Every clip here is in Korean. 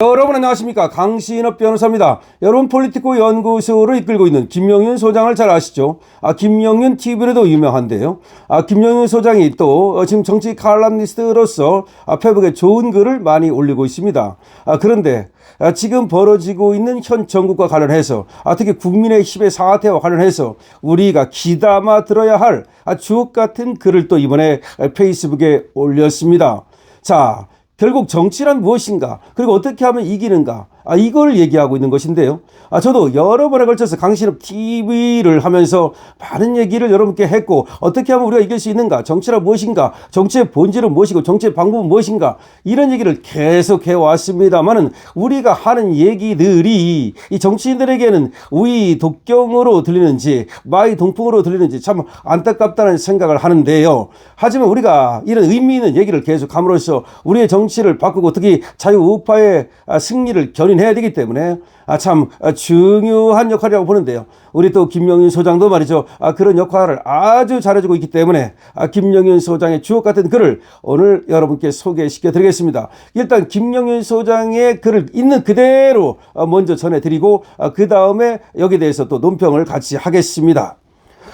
여러분 안녕하십니까, 강신업 변호사입니다. 여러분 폴리티코 연구소를 이끌고 있는 김영윤 소장을 잘 아시죠? 김영윤 TV로도 유명한데요. 김영윤 소장이 또 지금 정치 칼럼니스트로서 페북에 좋은 글을 많이 올리고 있습니다. 그런데 지금 벌어지고 있는 현 정국과 관련해서 특히 국민의힘의 사태와 관련해서 우리가 귀담아 들어야 할 주옥 같은 글을 또 이번에 페이스북에 올렸습니다. 자, 결국 정치란 무엇인가, 그리고 어떻게 하면 이기는가, 이걸 얘기하고 있는 것인데요. 저도 여러 번에 걸쳐서 강신업 TV를 하면서 많은 얘기를 여러분께 했고, 어떻게 하면 우리가 이길 수 있는가, 정치란 무엇인가, 정치의 본질은 무엇이고 정치의 방법은 무엇인가, 이런 얘기를 계속 해왔습니다만은 우리가 하는 얘기들이 이 정치인들에게는 우이 독경으로 들리는지 마이 동풍으로 들리는지 참 안타깝다는 생각을 하는데요. 하지만 우리가 이런 의미 있는 얘기를 계속 함으로써 우리의 정치를 바꾸고 특히 자유우파의 승리를 견인해야 되기 때문에 참 중요한 역할이라고 보는데요. 우리 또 김영윤 소장도 말이죠, 그런 역할을 아주 잘해주고 있기 때문에 김영윤 소장의 주옥 같은 글을 오늘 여러분께 소개시켜 드리겠습니다. 일단 김영윤 소장의 글을 있는 그대로 먼저 전해드리고 그 다음에 여기에 대해서 또 논평을 같이 하겠습니다.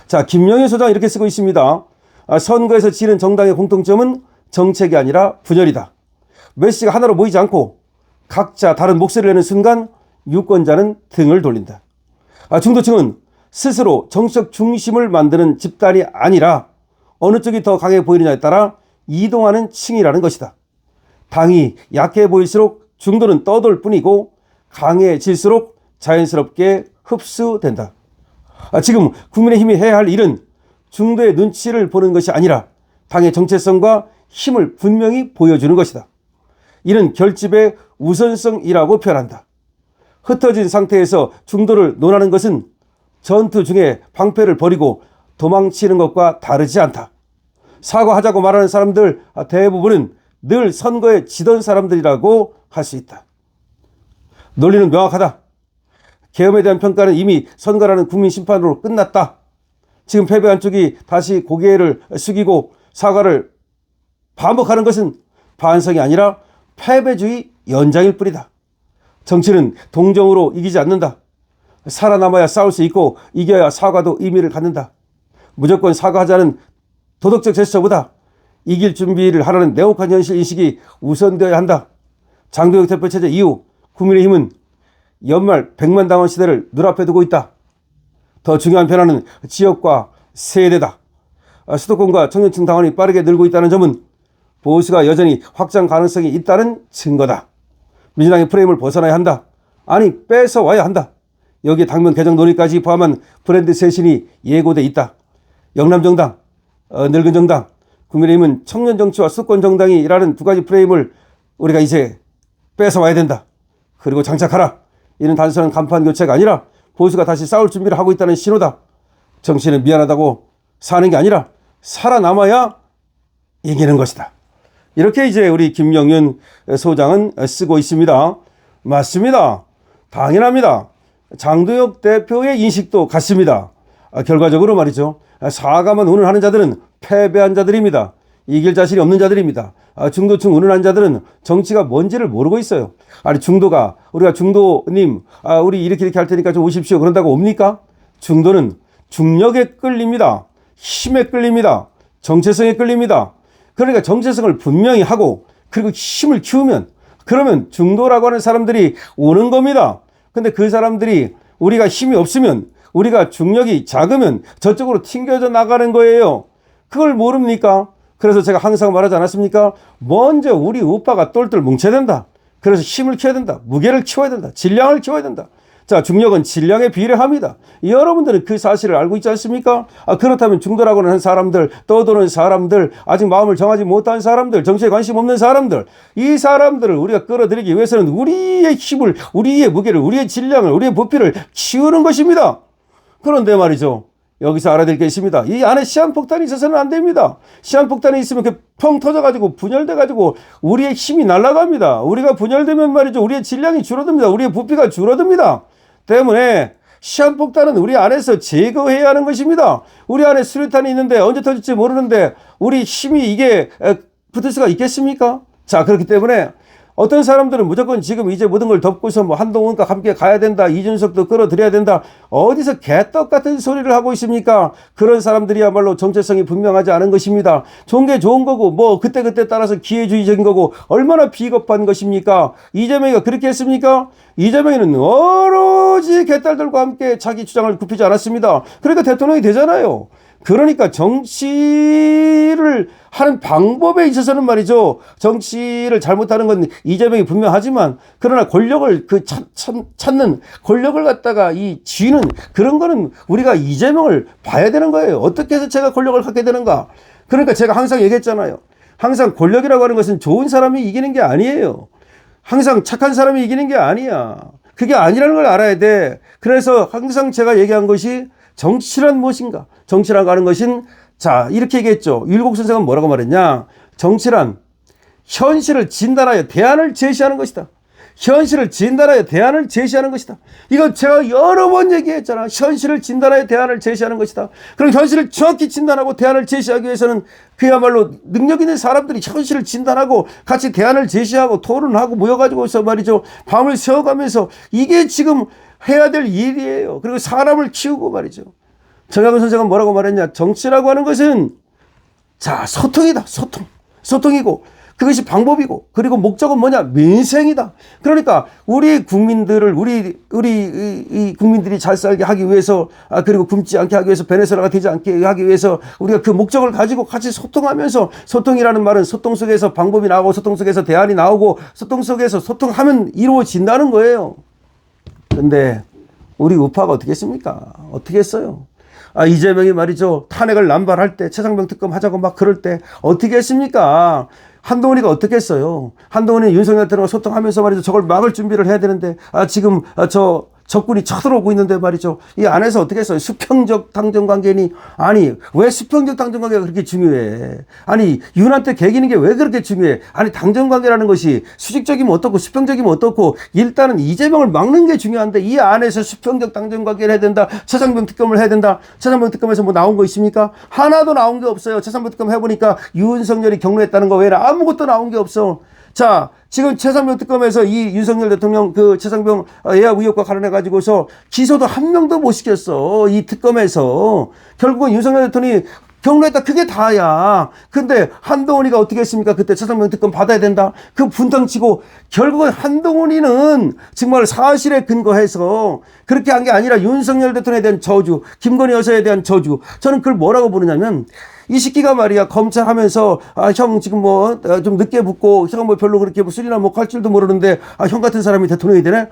자, 김영윤 소장 이렇게 쓰고 있습니다. 선거에서 지는 정당의 공통점은 정책이 아니라 분열이다. 메시가 하나로 모이지 않고 각자 다른 목소리를 내는 순간 유권자는 등을 돌린다. 중도층은 스스로 정치적 중심을 만드는 집단이 아니라 어느 쪽이 더 강해 보이느냐에 따라 이동하는 층이라는 것이다. 당이 약해 보일수록 중도는 떠돌 뿐이고 강해질수록 자연스럽게 흡수된다. 지금 국민의힘이 해야 할 일은 중도의 눈치를 보는 것이 아니라 당의 정체성과 힘을 분명히 보여주는 것이다. 이는 결집의 우선성이라고 표현한다. 흩어진 상태에서 중도를 논하는 것은 전투 중에 방패를 버리고 도망치는 것과 다르지 않다. 사과하자고 말하는 사람들 대부분은 늘 선거에 지던 사람들이라고 할 수 있다. 논리는 명확하다. 계엄에 대한 평가는 이미 선거라는 국민 심판으로 끝났다. 지금 패배한 쪽이 다시 고개를 숙이고 사과를 반복하는 것은 반성이 아니라 패배주의 연장일 뿐이다. 정치는 동정으로 이기지 않는다. 살아남아야 싸울 수 있고 이겨야 사과도 의미를 갖는다. 무조건 사과하자는 도덕적 제스처보다 이길 준비를 하라는 냉혹한 현실 인식이 우선되어야 한다. 장도혁 대표 체제 이후 국민의힘은 연말 100만 당원 시대를 눈앞에 두고 있다. 더 중요한 변화는 지역과 세대다. 수도권과 청년층 당원이 빠르게 늘고 있다는 점은 보수가 여전히 확장 가능성이 있다는 증거다. 민주당의 프레임을 벗어나야 한다. 아니, 뺏어와야 한다. 여기에 당면 개정 논의까지 포함한 브랜드 쇄신이 예고돼 있다. 영남정당, 늙은 정당, 국민의힘은 청년정치와 수도권정당이라는 두 가지 프레임을 우리가 이제 뺏어와야 된다. 그리고 장착하라. 이는 단순한 간판 교체가 아니라 보수가 다시 싸울 준비를 하고 있다는 신호다. 정치는 미안하다고 사는 게 아니라 살아남아야 이기는 것이다. 이렇게 이제 우리 김영윤 소장은 쓰고 있습니다. 맞습니다. 당연합니다. 장도혁 대표의 인식도 같습니다. 결과적으로 말이죠, 사과만 운운하는 자들은 패배한 자들입니다. 이길 자신이 없는 자들입니다. 중도층 운운한 자들은 정치가 뭔지를 모르고 있어요. 아니, 중도가, 우리가 중도님, 우리 이렇게 할 테니까 좀 오십시오 그런다고 옵니까? 중도는 중력에 끌립니다. 힘에 끌립니다. 정체성에 끌립니다. 그러니까 정체성을 분명히 하고 그리고 힘을 키우면, 그러면 중도라고 하는 사람들이 오는 겁니다. 근데 그 사람들이 우리가 힘이 없으면, 우리가 중력이 작으면 저쪽으로 튕겨져 나가는 거예요. 그걸 모릅니까? 그래서 제가 항상 말하지 않았습니까? 먼저 우리 우파가 똘똘 뭉쳐야 된다. 그래서 힘을 키워야 된다. 무게를 키워야 된다. 질량을 키워야 된다. 자, 중력은 질량에 비례합니다. 여러분들은 그 사실을 알고 있지 않습니까? 그렇다면 중도라고 하는 사람들, 떠도는 사람들, 아직 마음을 정하지 못한 사람들, 정치에 관심 없는 사람들, 이 사람들을 우리가 끌어들이기 위해서는 우리의 힘을, 우리의 무게를, 우리의 질량을, 우리의 부피를 키우는 것입니다. 그런데 말이죠, 여기서 알아야 될 게 있습니다. 이 안에 시한폭탄이 있어서는 안 됩니다. 시한폭탄이 있으면 펑 터져가지고 분열돼가지고 우리의 힘이 날아갑니다. 우리가 분열되면 말이죠, 우리의 질량이 줄어듭니다. 우리의 부피가 줄어듭니다. 때문에 시한폭탄은 우리 안에서 제거해야 하는 것입니다. 우리 안에 수류탄이 있는데 언제 터질지 모르는데 우리 힘이 이게 붙을 수가 있겠습니까? 자, 그렇기 때문에 어떤 사람들은 무조건 지금 이제 모든 걸 덮고서 뭐 한동훈과 함께 가야 된다. 이준석도 끌어들여야 된다. 어디서 개떡 같은 소리를 하고 있습니까? 그런 사람들이야말로 정체성이 분명하지 않은 것입니다. 좋은 게 좋은 거고 뭐 그때그때 따라서 기회주의적인 거고 얼마나 비겁한 것입니까? 이재명이가 그렇게 했습니까? 이재명이는 오로지 개딸들과 함께 자기 주장을 굽히지 않았습니다. 그러니까 대통령이 되잖아요. 그러니까 정치를 하는 방법에 있어서는 말이죠. 정치를 잘못하는 건 이재명이 분명하지만 그러나 권력을 찾는 권력을 갖다가 이 쥐는 그런 거는 우리가 이재명을 봐야 되는 거예요. 어떻게 해서 제가 권력을 갖게 되는가. 그러니까 제가 항상 얘기했잖아요. 항상 권력이라고 하는 것은 좋은 사람이 이기는 게 아니에요. 항상 착한 사람이 이기는 게 아니야. 그게 아니라는 걸 알아야 돼. 그래서 항상 제가 얘기한 것이 정치란 무엇인가? 정치라고 하는 것은 자 이렇게 얘기했죠. 율곡 선생은 뭐라고 말했냐? 정치란 현실을 진단하여 대안을 제시하는 것이다. 현실을 진단하여 대안을 제시하는 것이다. 이거 제가 여러 번 얘기했잖아. 현실을 진단하여 대안을 제시하는 것이다. 그럼 현실을 정확히 진단하고 대안을 제시하기 위해서는 그야말로 능력 있는 사람들이 현실을 진단하고 같이 대안을 제시하고 토론하고 모여가지고서 말이죠. 밤을 새워가면서 이게 지금 해야 될 일이에요. 그리고 사람을 키우고 말이죠. 정약은 선생은 뭐라고 말했냐? 정치라고 하는 것은 자 소통이다. 소통이고 그것이 방법이고 그리고 목적은 뭐냐? 민생이다. 그러니까 우리 국민들을 우리 국민들이 잘 살게 하기 위해서 그리고 굶지 않게 하기 위해서 베네수엘라가 되지 않게 하기 위해서 우리가 그 목적을 가지고 같이 소통하면서 소통이라는 말은 소통 속에서 방법이 나오고 소통 속에서 대안이 나오고 소통 속에서 소통하면 이루어진다는 거예요. 근데 우리 우파가 어떻게 했습니까? 어떻게 했어요? 이재명이 말이죠. 탄핵을 남발할 때 최상병 특검 하자고 막 그럴 때 어떻게 했습니까? 한동훈이가 어떻게 했어요? 한동훈이 윤석열과 소통하면서 말이죠. 저걸 막을 준비를 해야 되는데 지금 적군이 쳐들어오고 있는데 말이죠. 이 안에서 어떻게 했어요? 수평적 당정관계니 아니 왜 수평적 당정관계가 그렇게 중요해? 아니 윤한테 개기는 게 왜 그렇게 중요해? 아니 당정관계라는 것이 수직적이면 어떻고 수평적이면 어떻고 일단은 이재명을 막는 게 중요한데 이 안에서 수평적 당정관계를 해야 된다. 최상병 특검을 해야 된다. 최상병 특검에서 뭐 나온 거 있습니까? 하나도 나온 게 없어요. 최상병 특검 해보니까 윤석열이 경로했다는 거 외에는 아무것도 나온 게 없어. 자, 지금 최상병 특검에서 이 윤석열 대통령 그 최상병 예약 의혹과 관련해 가지고서 기소도 한 명도 못 시켰어. 이 특검에서. 결국은 윤석열 대통령이 경로했다. 그게 다야. 근데 한동훈이가 어떻게 했습니까? 그때 최상병 특검 받아야 된다. 그 분탕치고 결국은 한동훈이는 정말 사실에 근거해서 그렇게 한 게 아니라 윤석열 대통령에 대한 저주, 김건희 여사에 대한 저주. 저는 그걸 뭐라고 부르냐면 이 새끼가 말이야 검찰 하면서 형 지금 뭐 좀 늦게 붙고 형 뭐 별로 그렇게 뭐 술이나 뭐 할 줄도 모르는데 형 같은 사람이 대통령이 되네.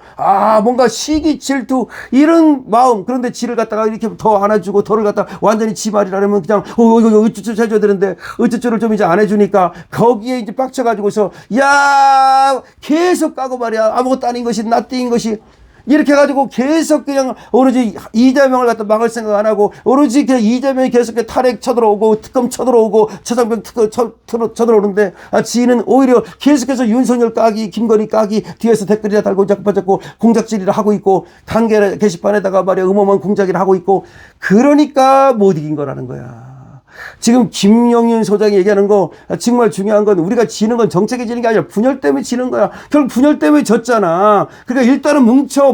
뭔가 시기 질투 이런 마음. 그런데 지를 갖다가 이렇게 더 안아주고 더를 갖다 완전히 지 말이라면 그냥 으쭈쭈 해줘야 되는데 으쭈쭈를 좀 이제 안 해주니까 거기에 이제 빡쳐가지고서 야 계속 까고 말이야 아무것도 아닌 것이 나띵인 것이 이렇게 해가지고 계속 그냥 오로지 이재명을 갖다 막을 생각 안 하고 오로지 그냥 이재명이 계속 탈핵 쳐들어오고 특검 쳐들어오고 최상병 특검 쳐들어오는데 지는 오히려 계속해서 윤석열 까기 김건희 까기 뒤에서 댓글이나 달고 자꾸 공작질이라 하고 있고 단계 게시판에다가 말이야 음험한 공작이라 하고 있고 그러니까 못 이긴 거라는 거야. 지금 김영윤 소장이 얘기하는 거 정말 중요한 건 우리가 지는 건 정책이 지는 게 아니라 분열 때문에 지는 거야. 결국 분열 때문에 졌잖아. 그러니까 일단은 뭉쳐.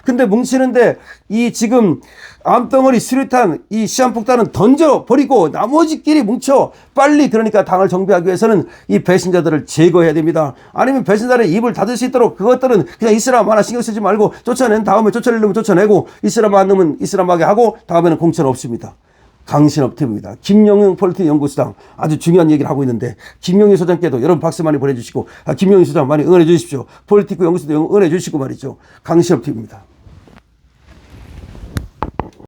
근데 뭉치는데 이 지금 암덩어리 수류탄 이 시한폭탄은 던져버리고 나머지끼리 뭉쳐. 빨리 그러니까 당을 정비하기 위해서는 이 배신자들을 제거해야 됩니다. 아니면 배신자의 입을 닫을 수 있도록 그것들은 그냥 이슬람 하나 신경 쓰지 말고 쫓아낸 다음에 쫓아내려면 쫓아내고 이슬람 안 넣으면 이슬람하게 하고 다음에는 공천 없습니다. 강신업 팀입니다. 김영윤 폴리틱 연구소장 아주 중요한 얘기를 하고 있는데 김영윤 소장께도 여러분 박수 많이 보내주시고 김영윤 소장 많이 응원해 주십시오. 폴리틱 연구소도 응원해 주시고 말이죠. 강신업 팀입니다.